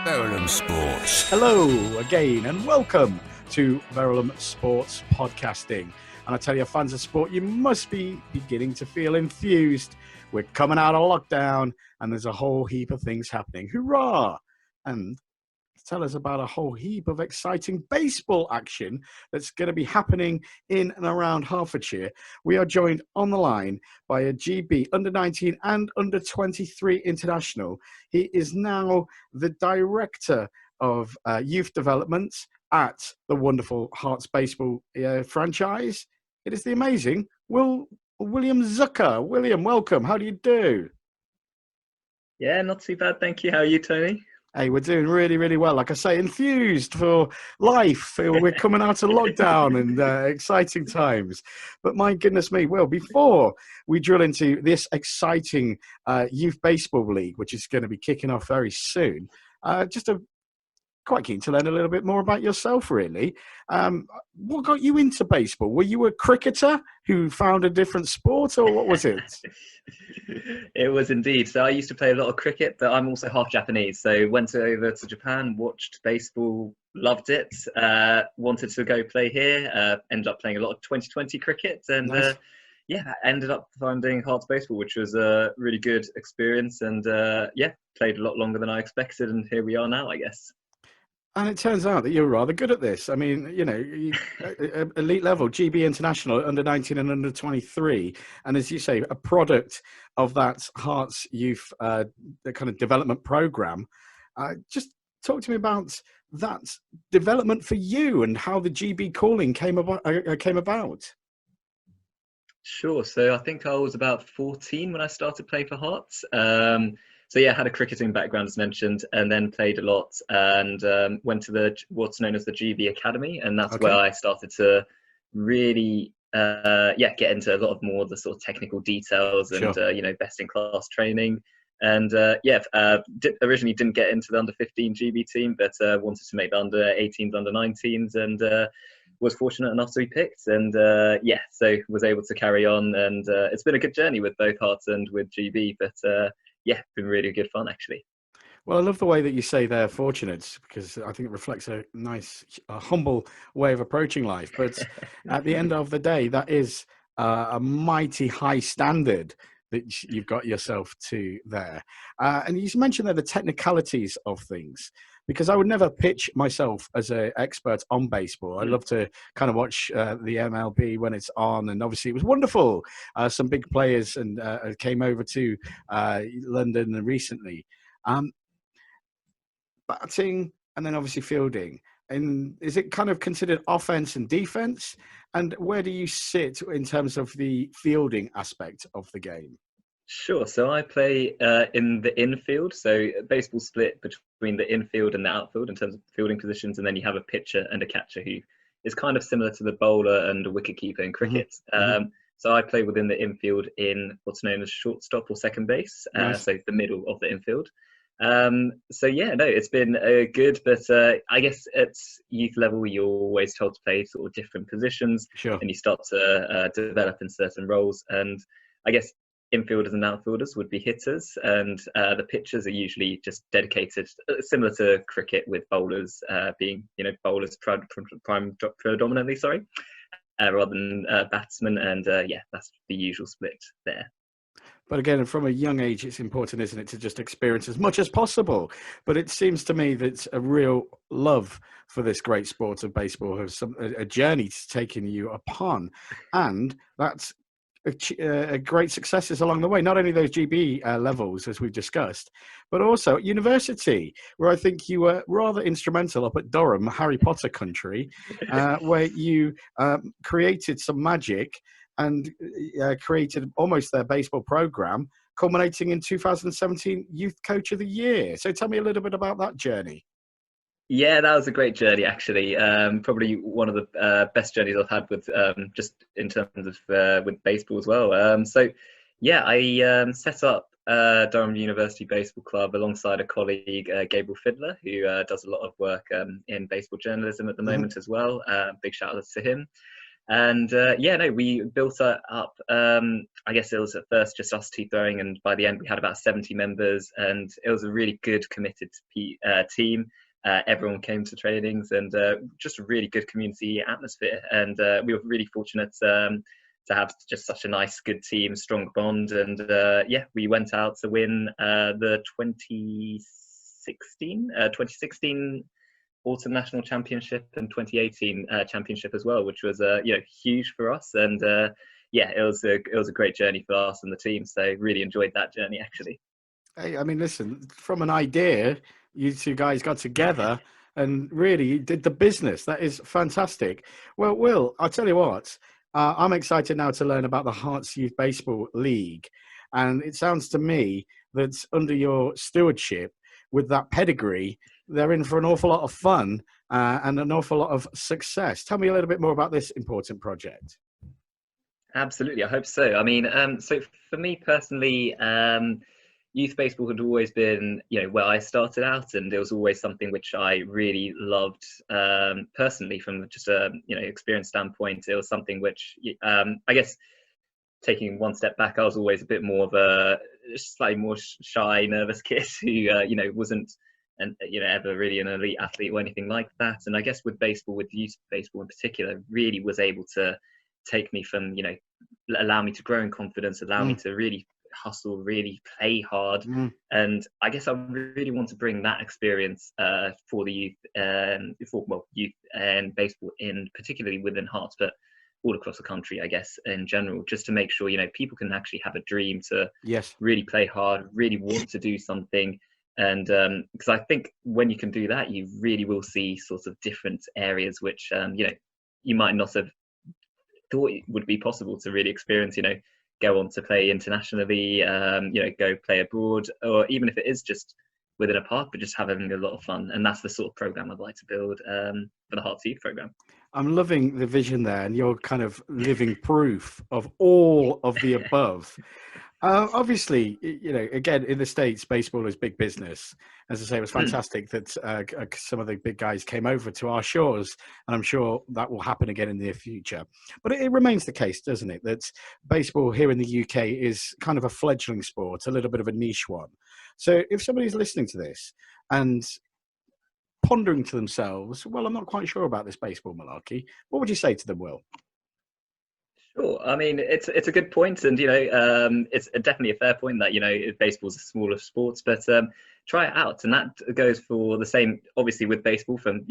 Verulam Sports. Hello again and welcome to Verulam Sports Podcasting. And I tell you, fans of sport, you must be beginning to feel enthused. We're coming out of lockdown and there's a whole heap of things happening. Hurrah! And tell us about a whole heap of exciting baseball action that's going to be happening in and around Hertfordshire. We are joined on the line by a GB under-19 and under-23 international. He is now the director of youth development at the wonderful Herts baseball franchise. It is the amazing William Zucker. William, welcome. How do you do? Yeah, not too bad, thank you. How are you, Tony? Hey, we're doing really, really well. Like I say, enthused for life. We're coming out of lockdown and exciting times. But my goodness me, well, before we drill into this exciting youth baseball league, which is going to be kicking off very soon, quite keen to learn a little bit more about yourself, really. What got you into baseball? Were you a cricketer who found a different sport, or what was it? It was indeed. So I used to play a lot of cricket, but I'm also half Japanese. So went over to Japan, watched baseball, loved it, wanted to go play here, ended up playing a lot of 2020 cricket, and Nice. ended up finding Hearts baseball, which was a really good experience, and played a lot longer than I expected, and here we are now, I guess. And it turns out that you're rather good at this. I mean, elite level, GB International, under-19 and under-23. And as you say, a product of that Hearts Youth the kind of development program. Just talk to me about that development for you and how the GB calling came about. Sure. So I think I was about 14 when I started playing for Hearts. I had a cricketing background, as mentioned, and then played a lot and went to what's known as the GB Academy. And that's where I started to really, get into a lot of more of the sort of technical details and, best in class training. And originally didn't get into the under 15 GB team, but wanted to make the under 18s, under 19s, and was fortunate enough to be picked. And so was able to carry on. And it's been a good journey with both Hearts and with GB, but been really good fun, actually. Well, I love the way that you say they're fortunate, because I think it reflects a nice, humble way of approaching life. But at the end of the day, that is a mighty high standard that you've got yourself to there. And you mentioned there the technicalities of things, because I would never pitch myself as an expert on baseball. I love to kind of watch the MLB when it's on, and obviously it was wonderful. Some big players and came over to London recently. Batting and then obviously fielding. And is it kind of considered offense and defense? And where do you sit in terms of the fielding aspect of the game? Sure. So I play in the infield. So baseball split between the infield and the outfield in terms of fielding positions, and then you have a pitcher and a catcher who is kind of similar to the bowler and a wicketkeeper in cricket. So I play within the infield in what's known as shortstop or second base, Nice. so the middle of the infield. It's been good, but I guess at youth level you're always told to play sort of different positions, Sure. and you start to develop in certain roles. And I guess infielders and outfielders would be hitters, and the pitchers are usually just dedicated, similar to cricket, with bowlers being bowlers predominantly, rather than batsmen, and that's the usual split there. But again, from a young age, it's important, isn't it, to just experience as much as possible. But it seems to me that a real love for this great sport of baseball has a journey taken you upon. And that's great successes along the way, not only those GB levels, as we've discussed, but also at university, where I think you were rather instrumental up at Durham, Harry Potter country, where you created some magic and created almost their baseball program, culminating in 2017 Youth Coach of the Year. So tell me a little bit about that journey. Yeah, that was a great journey, actually. Probably one of the best journeys I've had with just in terms of with baseball as well. I set up Durham University Baseball Club alongside a colleague, Gabriel Fiddler, who does a lot of work in baseball journalism at the moment as well. Big shout out to him. And yeah, no, we built it up. I guess it was at first just us two throwing, and by the end we had about 70 members, and it was a really good, committed team. Everyone came to trainings, and just a really good community atmosphere. And we were really fortunate to have just such a nice, good team, strong bond. And yeah, we went out to win the 2016 Autumn National Championship and 2018 Championship as well, which was huge for us. And yeah, it was a great journey for us and the team. So really enjoyed that journey, actually. Hey, I mean, listen, from an idea, you two guys got together and really did the business. That is fantastic. Well, Will, I'll tell you what, I'm excited now to learn about the Herts Youth Baseball League. And it sounds to me that under your stewardship, with that pedigree, they're in for an awful lot of fun and an awful lot of success. Tell me a little bit more about this important project. Absolutely, I hope so. I mean, so for me personally, youth baseball had always been, where I started out, and it was always something which I really loved personally from just a, experience standpoint. It was something which, I guess, taking one step back, I was always a bit more of a slightly more shy, nervous kid who, wasn't, and ever really an elite athlete or anything like that. And I guess with baseball, with youth baseball in particular, really was able to take me from, allow me to grow in confidence, allow me to really hustle, really play hard. And I guess I really want to bring that experience for the youth, youth and baseball, in particularly within Herts, but all across the country, I guess, in general, just to make sure, people can actually have a dream to really play hard, really want to do something. And because I think when you can do that, you really will see sort of different areas which, you might not have thought it would be possible to really experience, go on to play internationally, go play abroad, or even if it is just within a park, but just having a lot of fun. And that's the sort of program I'd like to build for the Herts Youth program. I'm loving the vision there, and you're kind of living proof of all of the above. Obviously, again, in the States, baseball is big business. As I say, it was fantastic that some of the big guys came over to our shores, and I'm sure that will happen again in the future. But it remains the case, doesn't it, that baseball here in the UK is kind of a fledgling sport, a little bit of a niche one. So if somebody's listening to this and pondering to themselves, well, I'm not quite sure about this baseball malarkey, what would you say to them, Will? Sure. I mean, it's a good point, and it's definitely a fair point that baseball's a smaller sport, but try it out, and that goes for the same. Obviously, with baseball, from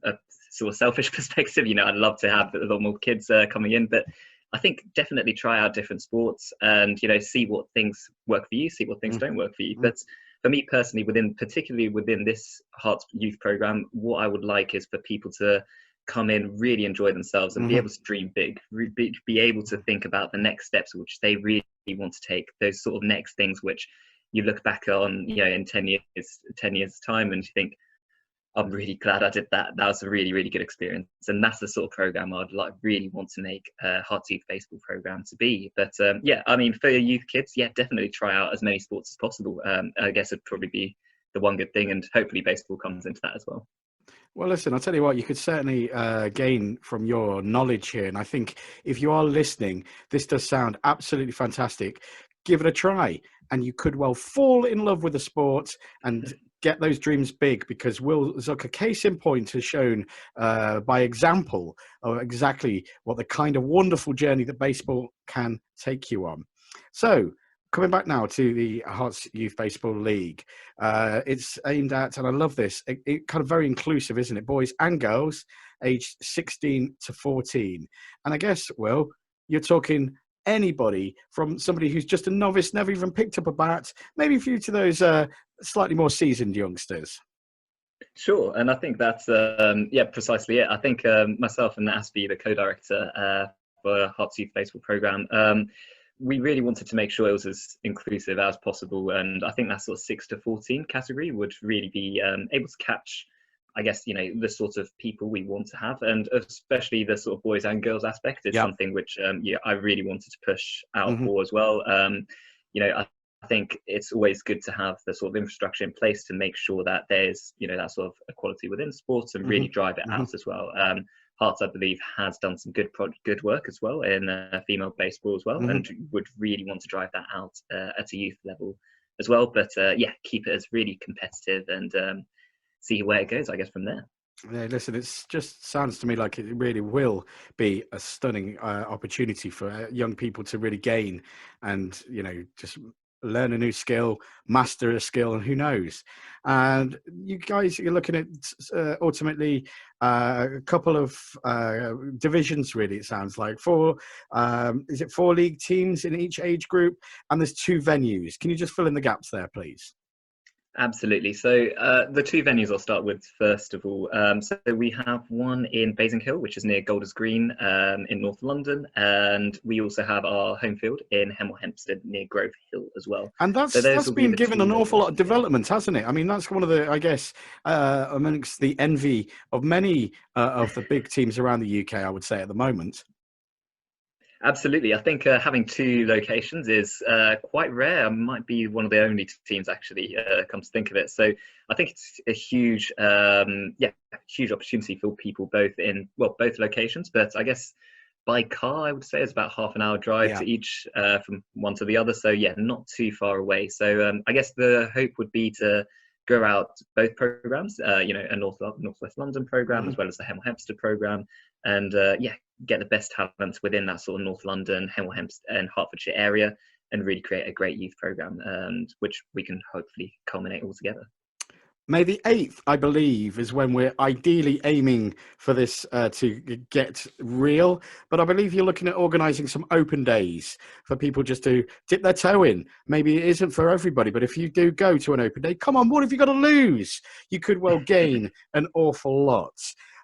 a sort of selfish perspective, I'd love to have a lot more kids coming in, but I think definitely try out different sports and see what things work for you, see what things don't work for you. But for me personally, particularly within this Herts Youth program, what I would like is for people to come in, really enjoy themselves, and be able to dream big, be able to think about the next steps which they really want to take, those sort of next things which you look back on, in 10 years time, and you think, I'm really glad I did that. That was a really, really good experience. And that's the sort of program I'd really want to make a Herts Youth Baseball program to be. But yeah, I mean, for your youth kids, yeah, definitely try out as many sports as possible. I guess it'd probably be the one good thing, and hopefully baseball comes into that as well. Well, listen, I'll tell you what, you could certainly gain from your knowledge here. And I think if you are listening, this does sound absolutely fantastic. Give it a try, and you could well fall in love with the sport and get those dreams big, because Will Zucker, case in point, has shown by example of exactly what the kind of wonderful journey that baseball can take you on. So, coming back now to the Herts Youth Baseball League, it's aimed at, and I love this, it kind of very inclusive, isn't it? Boys and girls, aged 16 to 14. And I guess, Will, you're talking anybody from somebody who's just a novice, never even picked up a bat, maybe a few to those slightly more seasoned youngsters. Sure, and I think that's precisely it. I think myself and Aspie, the co-director for Herts Youth Baseball program, we really wanted to make sure it was as inclusive as possible, and I think that sort of 6 to 14 category would really be able to catch, I guess, the sort of people we want to have, and especially the sort of boys and girls aspect is something which I really wanted to push out for as well. I think it's always good to have the sort of infrastructure in place to make sure that there's that sort of equality within sports, and really drive it out as well. Hearts, I believe, has done some good work as well in female baseball as well, Mm-hmm. and would really want to drive that out at a youth level as well. But yeah, keep it as really competitive and see where it goes, I guess, from there. Yeah, listen, it just sounds to me like it really will be a stunning opportunity for young people to really gain and, just learn a new skill, master a skill, and who knows. And you guys, you're looking at ultimately a couple of divisions, really, it sounds like. Is it 4 league teams in each age group? And there's 2 venues. Can you just fill in the gaps there, please? Absolutely. So the 2 venues I'll start with first of all. So we have one in Basing Hill, which is near Golders Green in North London, and we also have our home field in Hemel Hempstead near Grove Hill as well. And So that's will be been the given 2 an awful lot of locations. development, hasn't it? I mean, that's one of the, I guess, amongst the envy of many of the big teams around the UK, I would say, at the moment. Absolutely. I think having 2 locations is quite rare. I might be one of the only teams actually, come to think of it. So I think it's a huge, huge opportunity for people both locations. But I guess by car, I would say it's about half an hour drive Yeah. to each from one to the other. So yeah, not too far away. So I guess the hope would be to grow out both programs, a Northwest London program as well as the Hemel Hempstead program, and get the best talents within that sort of North London, Hemel Hempstead and Hertfordshire area, and really create a great youth program, and which we can hopefully culminate all together. May the 8th, I believe, is when we're ideally aiming for this to get real. But I believe you're looking at organising some open days for people just to dip their toe in. Maybe it isn't for everybody, but if you do go to an open day, come on, what have you got to lose? You could well gain an awful lot.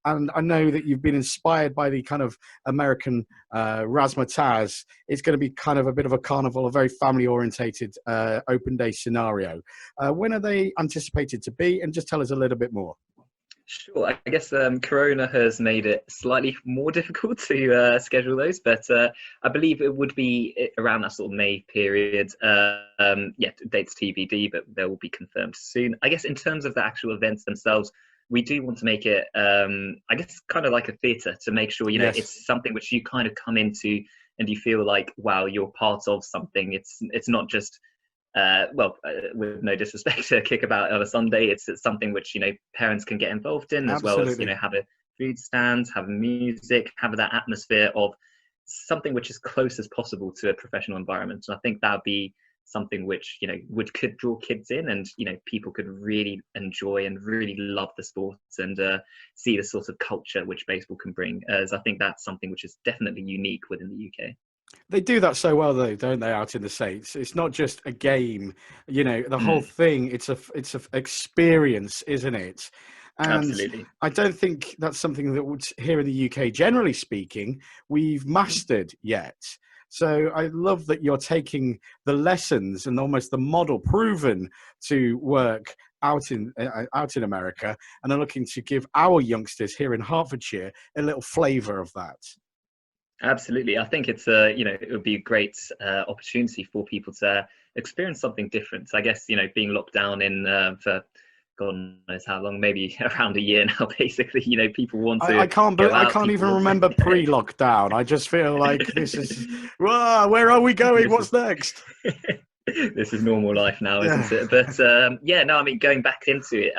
And I know that you've been inspired by the kind of American razzmatazz. It's going to be kind of a bit of a carnival, a very family-orientated open day scenario. When are they anticipated to be? And just tell us a little bit more. Sure. I guess Corona has made it slightly more difficult to schedule those, but I believe it would be around that sort of May period. Dates TBD, but they will be confirmed soon. I guess in terms of the actual events themselves, we do want to make it, I guess, kind of like a theatre, to make sure, Yes. It's something which you kind of come into and you feel like, wow, you're part of something. It's not just, with no disrespect, to kick about on a Sunday. It's something which, parents can get involved in, as well as, have a food stand, have music, have that atmosphere of something which is close as possible to a professional environment. And I think that would be something which could draw kids in, and people could really enjoy and really love the sport, and see the sort of culture which baseball can bring, as I think that's something which is definitely unique within the UK. They do that so well, though, don't they? Out in the States, it's not just a game. The whole thing. It's a experience, isn't it? And Absolutely. I don't think that's something that would, here in the UK, generally speaking, we've mastered yet. So I love that you're taking the lessons and almost the model proven to work out in America, and are looking to give our youngsters here in Hertfordshire a little flavour of that. Absolutely. I think it's it would be a great opportunity for people to experience something different. I guess, being locked down in for God knows how long, maybe around a year now, basically, people want to I can't go out, even people want remember pre-lockdown. I just feel like this is, where are we going? What's next? This is normal life now, isn't it? But I mean, going back into it,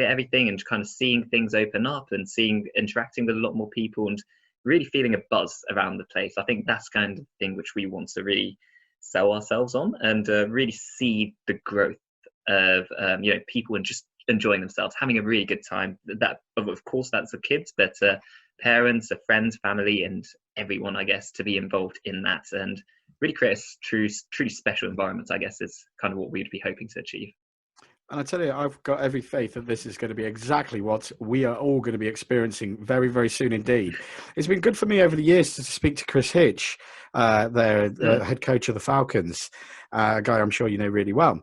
everything, and kind of seeing things open up, and interacting with a lot more people, and really feeling a buzz around the place. I think that's kind of the thing which we want to really sell ourselves on, and really see the growth of people and just enjoying themselves, having a really good time. That, of course, that's the kids, but parents, friends, family, and everyone, I guess, to be involved in that, and really create a truly special environment, I guess, is kind of what we'd be hoping to achieve. And I tell you, I've got every faith that this is going to be exactly what we are all going to be experiencing very, very soon indeed. It's been good for me over the years to speak to Chris Hitch, the head coach of the Falcons, a guy I'm sure you know really well.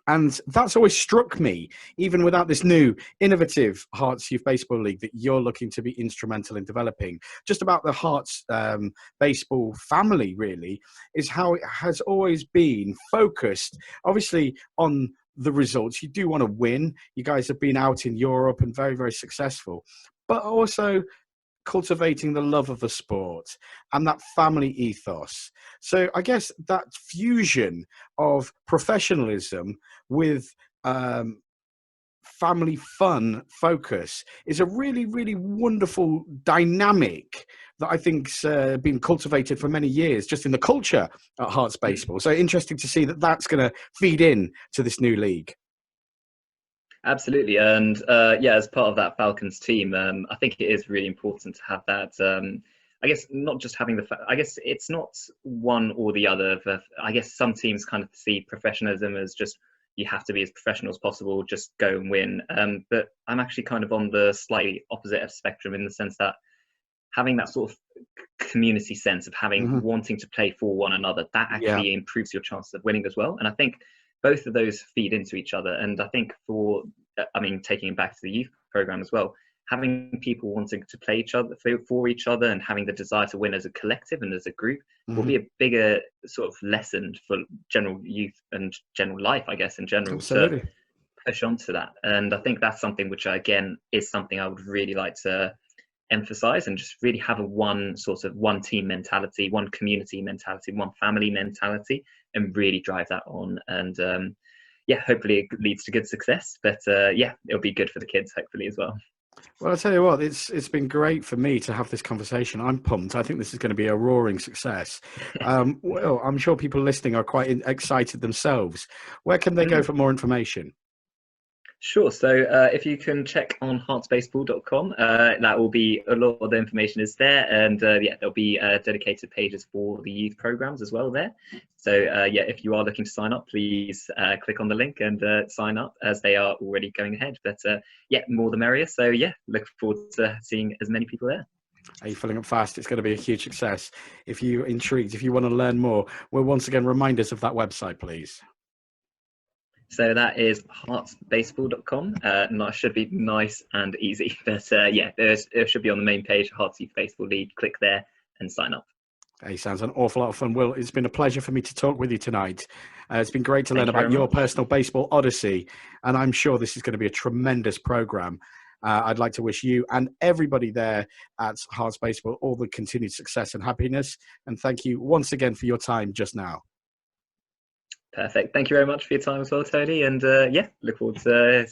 And that's always struck me, even without this new innovative Hearts Youth Baseball League that you're looking to be instrumental in developing, just about the Hearts baseball family, really, is how it has always been focused, obviously, on the results. You do want to win. You guys have been out in Europe and very, very successful. but also cultivating the love of the sport and that family ethos. So I guess that fusion of professionalism with family fun focus is a really, really wonderful dynamic that I think's been cultivated for many years just in the culture at Herts Baseball. So interesting to see that that's going to feed in to this new league. Absolutely, and yeah, as part of that Falcons team, I think it is really important to have that. I guess not just having I guess it's not one or the other. I guess some teams kind of see professionalism as just you have to be as professional as possible, just go and win. But I'm actually kind of on the slightly opposite spectrum in the sense that having that sort of community sense of wanting to play for one another, that actually improves your chances of winning as well. And I think both of those feed into each other. And I think taking it back to the youth program as well, having people wanting to play for each other and having the desire to win as a collective and as a group will be a bigger sort of lesson for general youth and general life, I guess, in general. Absolutely. To push on to that. And I think that's something which, again, is something I would really like to emphasize, and just really have one team mentality, one community mentality, one family mentality, and really drive that on. And hopefully it leads to good success, but it'll be good for the kids hopefully as well. Well, I'll tell you what, it's been great for me to have this conversation. I'm pumped. I think this is going to be a roaring success. Well, I'm sure people listening are quite excited themselves. Where can they go for more information? Sure. So if you can check on hertsbaseball.com, that will be a lot of the information is there, and there'll be dedicated pages for the youth programs as well there. So if you are looking to sign up, please click on the link and sign up, as they are already going ahead. But more the merrier. So look forward to seeing as many people there. Are you filling up fast? It's going to be a huge success. If you're intrigued, if you want to learn more, we'll once again remind us of that website, please. So that is hertsbaseball.com. That should be nice and easy. But it should be on the main page, Herts Youth Baseball League. Click there and sign up. Hey, sounds an awful lot of fun. Will, it's been a pleasure for me to talk with you tonight. It's been great to learn about your personal baseball odyssey, and I'm sure this is going to be a tremendous program. I'd like to wish you and everybody there at Herts Baseball all the continued success and happiness. And thank you once again for your time just now. Perfect. Thank you very much for your time as well, Tony. And look forward to